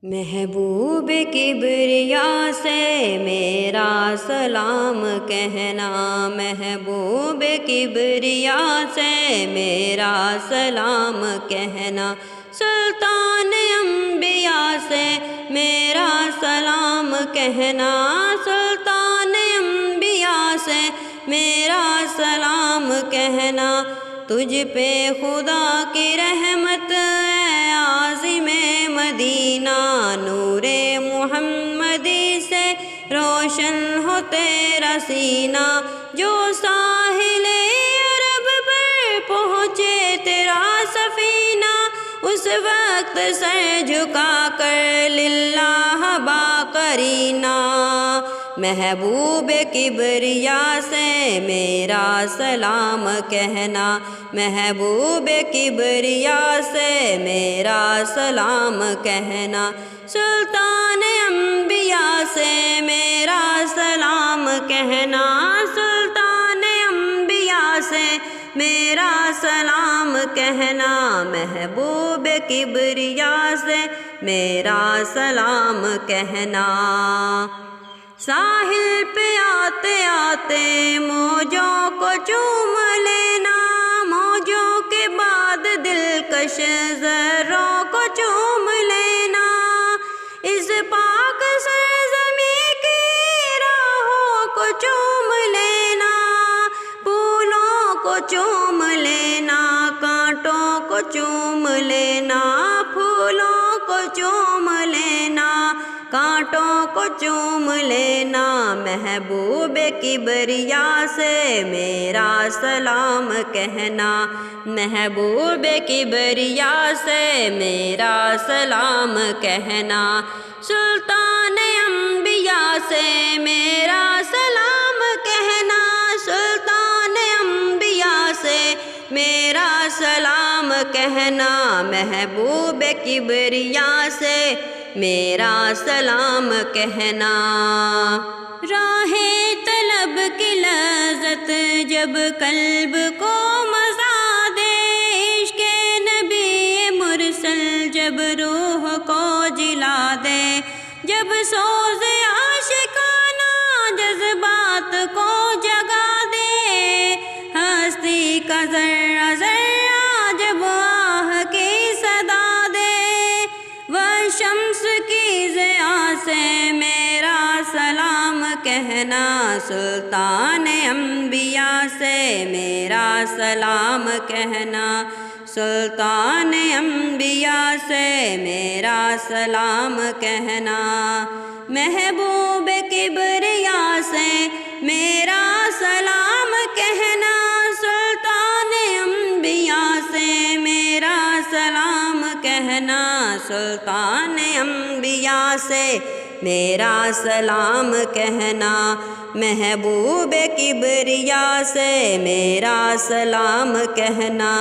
محبوب کبریا سے میرا سلام کہنا، محبوب کبریا سے میرا سلام کہنا، سلطان انبیاء سے میرا سلام کہنا، سلطان انبیاء سے میرا سلام کہنا، تجھ پہ خدا کی رحمت اے عازم مدینہ، نور محمدی سے روشن ہو تیرا سینہ، جو ساحل عرب پر پہنچے تیرا سفینہ، اس وقت سر جھکا کر للہ باقرینہ، محبوب کبریا سے میرا سلام کہنا، محبوب کبریا سے میرا سلام کہنا، سلطان انبیاء سے میرا سلام کہنا، سلطان انبیاء سے میرا سلام کہنا، محبوب کبریا سے میرا سلام کہنا، ساحل پہ آتے آتے موجوں کو چوم لینا، موجوں کے بعد دلکش ذروں کو چوم لینا، اس پاک سرزمین کی راہوں کو چوم لینا، پھولوں کو چوم لینا، کانٹوں کو چوم لینا، پھولوں کو چوم لینا، کانٹوں کو چوم لینا، محبوب کبریا سے میرا سلام کہنا، محبوب کبریا سے میرا سلام کہنا، سلطان انبیاء سے میرا سلام کہنا، سلطان انبیاء سے میرا سلام کہنا، محبوب کبریا سے میرا سلام کہنا، راہ طلب کی لذت جب قلب کو مزا دے، عشق نبی مرسل جب روح کو جلا دے، جب سوز عاشقانہ جذبات کو جگا دے، ہستی کا ذرہ ذرہ جب آہ کی صدا دے، وہ شمس کی ضیاء سے میرا سلام کہنا، سلطان انبیاء سے میرا سلام کہنا، سلطان انبیاء سے میرا سلام کہنا، محبوب کبریا سے میرا سلام کہنا، سلطان انبیاء سے میرا سلام کہنا، سلطان انبیاء سے میرا سلام کہنا، محبوب کبریا سے میرا سلام کہنا۔